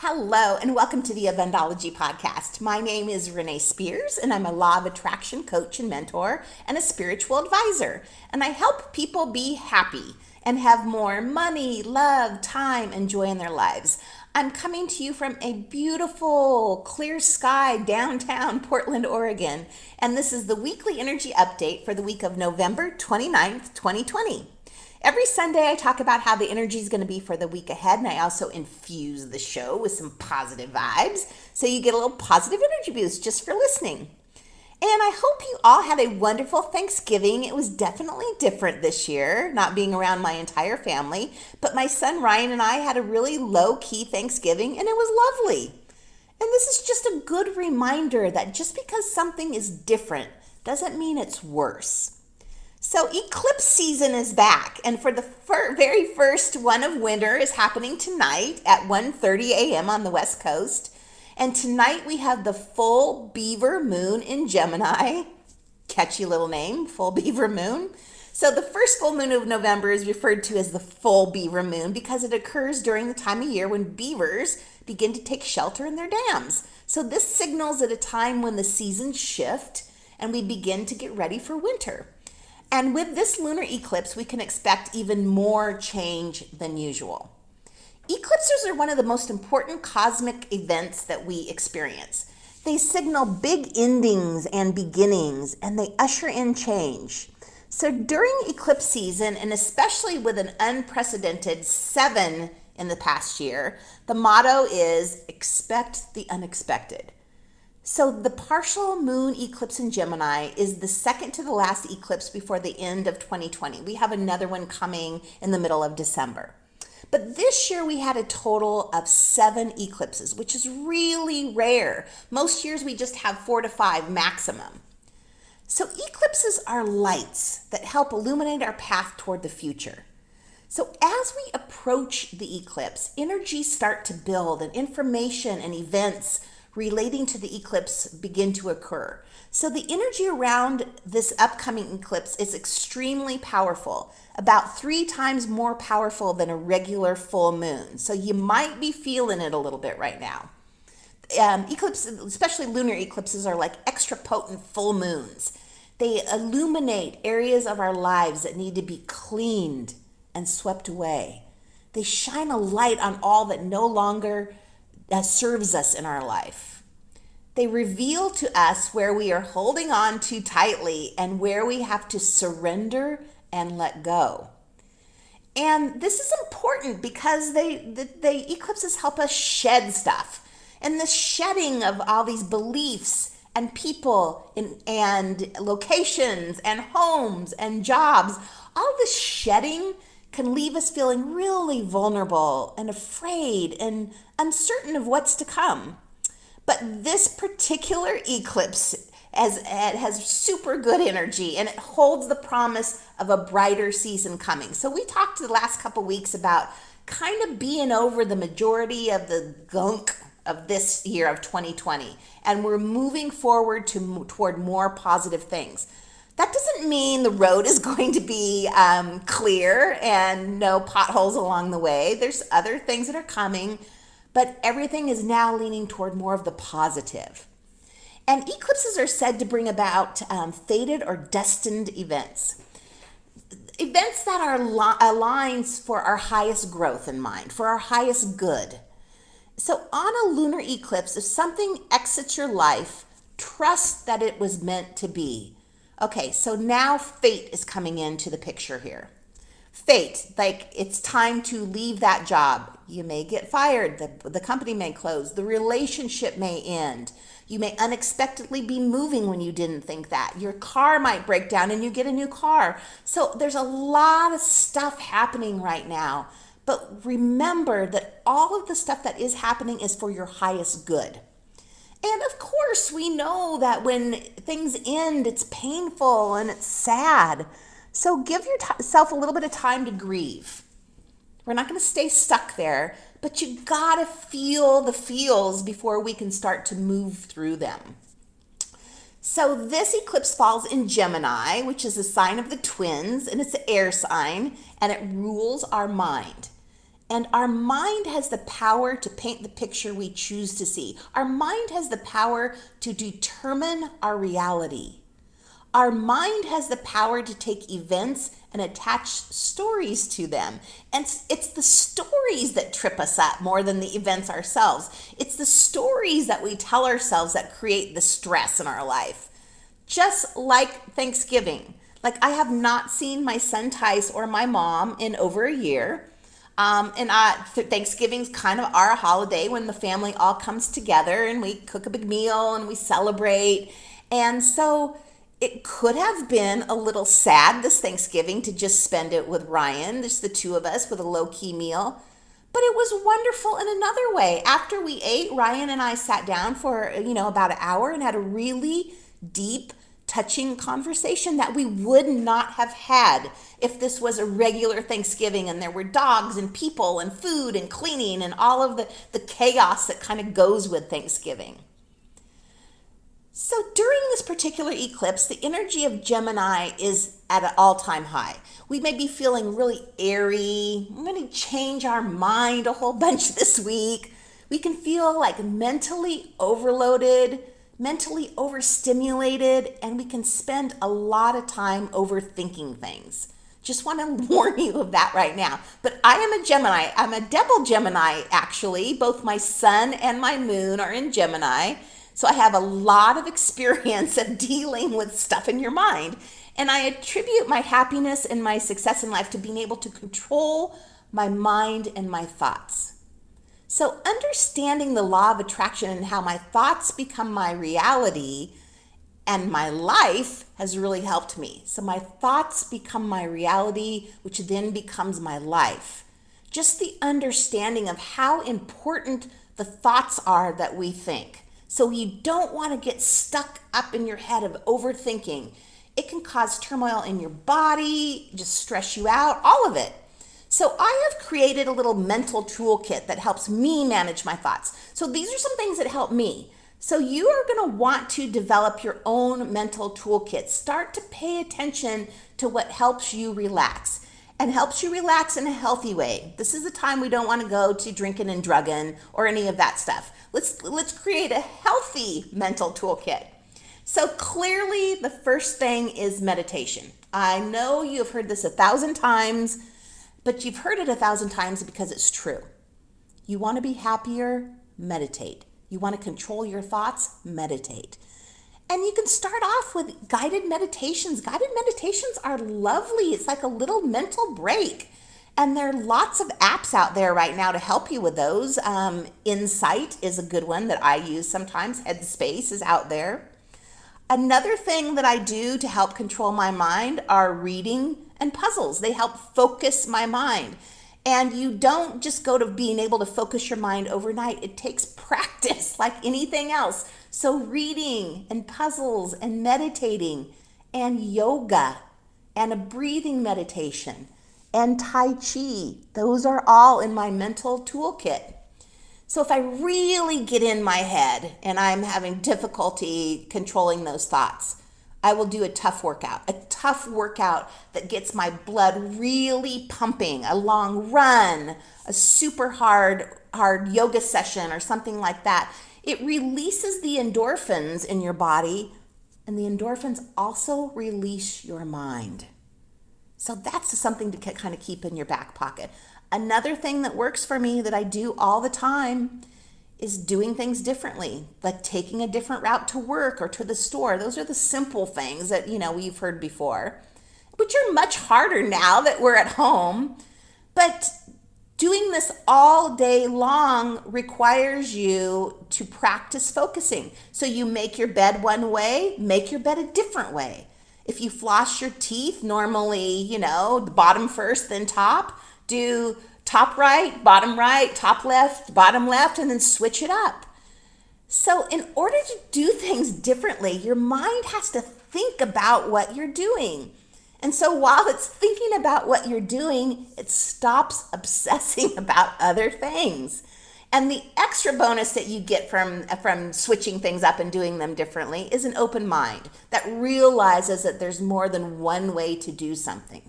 Hello, and welcome to the Abundology Podcast. My name is Renee Spears, and I'm a law of attraction coach and mentor and a spiritual advisor. And I help people be happy and have more money, love, time, and joy in their lives. I'm coming to you from a beautiful, clear sky downtown Portland, Oregon. And this is the weekly energy update for the week of November 29th, 2020. Every Sunday, I talk about how the energy is going to be for the week ahead, and I also infuse the show with some positive vibes, so you get a little positive energy boost just for listening. And I hope you all had a wonderful Thanksgiving. It was definitely different this year, not being around my entire family, but my son Ryan and I had a really low-key Thanksgiving, and it was lovely. And this is just a good reminder that just because something is different doesn't mean it's worse. So eclipse season is back, and for the very first one of winter is happening tonight at 1:30 a.m. on the West Coast. And tonight we have the full Beaver Moon in Gemini. Catchy little name, full Beaver Moon. So the first full moon of November is referred to as the full Beaver Moon because it occurs during the time of year when beavers begin to take shelter in their dams. So this signals at a time when the seasons shift and we begin to get ready for winter. And with this lunar eclipse, we can expect even more change than usual. Eclipses are one of the most important cosmic events that we experience. They signal big endings and beginnings, and they usher in change. So during eclipse season, and especially with an unprecedented 7 in the past year, the motto is expect the unexpected. So the partial moon eclipse in Gemini is the second to the last eclipse before the end of 2020. We have another one coming in the middle of December. But this year we had a total of 7 eclipses, which is really rare. Most years we just have 4 to 5 maximum. So eclipses are lights that help illuminate our path toward the future. So as we approach the eclipse, energies start to build and information and events relating to the eclipse begin to occur. So the energy around this upcoming eclipse is extremely powerful, about 3 times more powerful than a regular full moon. So you might be feeling it a little bit right now. Eclipses, especially lunar eclipses, are like extra potent full moons. They illuminate areas of our lives that need to be cleaned and swept away. They shine a light on all that no longer serves us in our life. They reveal to us where we are holding on too tightly and where we have to surrender and let go. And this is important because the eclipses help us shed stuff. And the shedding of all these beliefs and people and locations and homes and jobs, all this shedding can leave us feeling really vulnerable and afraid and uncertain of what's to come. But this particular eclipse has super good energy, and it holds the promise of a brighter season coming. So we talked the last couple weeks about kind of being over the majority of the gunk of this year of 2020, and we're moving forward toward more positive things. That doesn't mean the road is going to be clear and no potholes along the way. There's other things that are coming, but everything is now leaning toward more of the positive. And eclipses are said to bring about fated or destined events. Events that are aligns for our highest growth in mind, for our highest good. So on a lunar eclipse, if something exits your life, trust that it was meant to be. Okay, so now fate is coming into the picture here. Fate, like it's time to leave that job. You may get fired, the company may close, the relationship may end. You may unexpectedly be moving when you didn't think that. Your car might break down and you get a new car. So there's a lot of stuff happening right now. But remember that all of the stuff that is happening is for your highest good. And of course, we know that when things end, it's painful and it's sad. So give yourself a little bit of time to grieve. We're not going to stay stuck there, but you got to feel the feels before we can start to move through them. So this eclipse falls in Gemini, which is a sign of the twins, and it's an air sign, and it rules our mind. And our mind has the power to paint the picture we choose to see. Our mind has the power to determine our reality. Our mind has the power to take events and attach stories to them. And it's the stories that trip us up more than the events ourselves. It's the stories that we tell ourselves that create the stress in our life. Just like Thanksgiving. Like, I have not seen my son Tice or my mom in over a year. Thanksgiving's kind of our holiday when the family all comes together and we cook a big meal and we celebrate. And so it could have been a little sad this Thanksgiving to just spend it with Ryan, just the two of us with a low-key meal. But it was wonderful in another way. After we ate, Ryan and I sat down for, about an hour and had a really deep, touching conversation that we would not have had if this was a regular Thanksgiving and there were dogs and people and food and cleaning and all of the chaos that kind of goes with Thanksgiving. So during this particular eclipse, the energy of Gemini is at an all-time high. We may be feeling really airy. We're going to change our mind a whole bunch this week. We can feel like mentally overloaded, mentally overstimulated, and we can spend a lot of time overthinking things. Just want to warn you of that right now. But I am a Gemini. I'm a double Gemini, actually. Both my sun and my moon are in Gemini. So I have a lot of experience of dealing with stuff in your mind. And I attribute my happiness and my success in life to being able to control my mind and my thoughts. So understanding the law of attraction and how my thoughts become my reality and my life has really helped me. So my thoughts become my reality, which then becomes my life. Just the understanding of how important the thoughts are that we think. So you don't want to get stuck up in your head of overthinking. It can cause turmoil in your body, just stress you out, all of it. So I have created a little mental toolkit that helps me manage my thoughts. So these are some things that help me. So you are going to want to develop your own mental toolkit. Start to pay attention to what helps you relax and helps you relax in a healthy way. This is the time we don't want to go to drinking and drugging or any of that stuff. Let's create a healthy mental toolkit. So clearly the first thing is meditation. I know you've heard this 1,000 times, but you've heard it 1,000 times because it's true. You want to be happier? Meditate. You want to control your thoughts? Meditate. And you can start off with guided meditations. Guided meditations are lovely. It's like a little mental break. And there are lots of apps out there right now to help you with those. Insight is a good one that I use sometimes. Headspace is out there. Another thing that I do to help control my mind are reading and puzzles. They help focus my mind. And you don't just go to being able to focus your mind overnight. It takes practice like anything else. So reading and puzzles and meditating and yoga and a breathing meditation and Tai Chi, those are all in my mental toolkit. So if I really get in my head and I'm having difficulty controlling those thoughts, I will do a tough workout that gets my blood really pumping, a long run, a super hard yoga session or something like that. It releases the endorphins in your body, and the endorphins also release your mind. So that's something to kind of keep in your back pocket. Another thing that works for me that I do all the time is doing things differently, like taking a different route to work or to the store. Those are the simple things that, we've heard before, which are much harder now that we're at home. But doing this all day long requires you to practice focusing. So you make your bed one way, make your bed a different way. If you floss your teeth, normally, the bottom first, then top, do top right, top left, bottom left, and then switch it up. So in order to do things differently, your mind has to think about what you're doing. And so while it's thinking about what you're doing, it stops obsessing about other things. And the extra bonus that you get from switching things up and doing them differently is an open mind that realizes that there's more than one way to do something.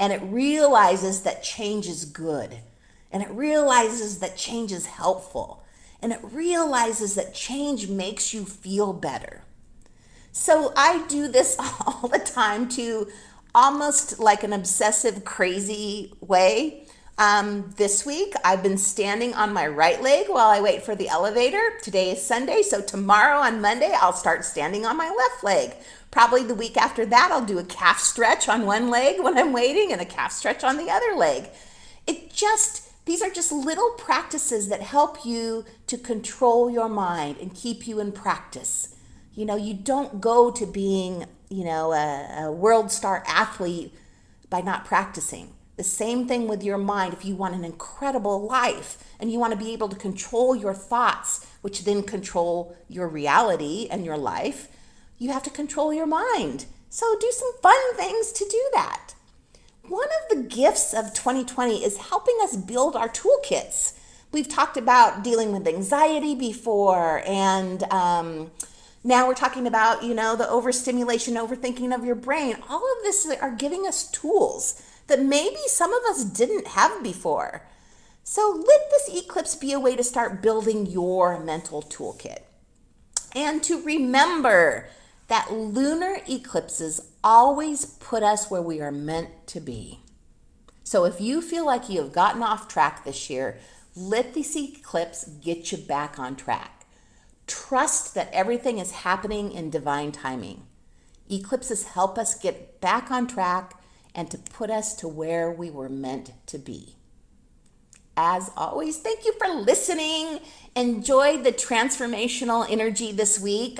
And it realizes that change is good. and it realizes that change is helpful, and it realizes that change makes you feel better. So I do this all the time to almost like an obsessive, crazy way. This week, I've been standing on my right leg while I wait for the elevator. Today is Sunday, so tomorrow on Monday, I'll start standing on my left leg. Probably the week after that, I'll do a calf stretch on one leg when I'm waiting and a calf stretch on the other leg. These are just little practices that help you to control your mind and keep you in practice. You don't go to being, a world star athlete by not practicing. The same thing with your mind. If you want an incredible life and you want to be able to control your thoughts, which then control your reality and your life, you have to control your mind. So do some fun things to do that. One of the gifts of 2020 is helping us build our toolkits. We've talked about dealing with anxiety before, and now we're talking about, the overstimulation, overthinking of your brain. All of this are giving us tools that maybe some of us didn't have before. So let this eclipse be a way to start building your mental toolkit. And to remember that lunar eclipses always put us where we are meant to be. So if you feel like you have gotten off track this year, let this eclipse get you back on track. Trust that everything is happening in divine timing. Eclipses help us get back on track and to put us to where we were meant to be. As always, thank you for listening. Enjoy the transformational energy this week.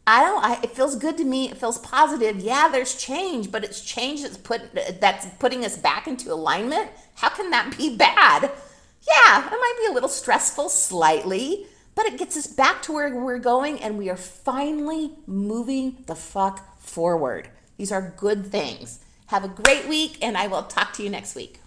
It feels good to me. It feels positive. Yeah, there's change, but it's change that's putting us back into alignment. How can that be bad? Yeah, it might be a little stressful slightly, but it gets us back to where we're going, and we are finally moving the fuck forward. These are good things. Have a great week, and I will talk to you next week.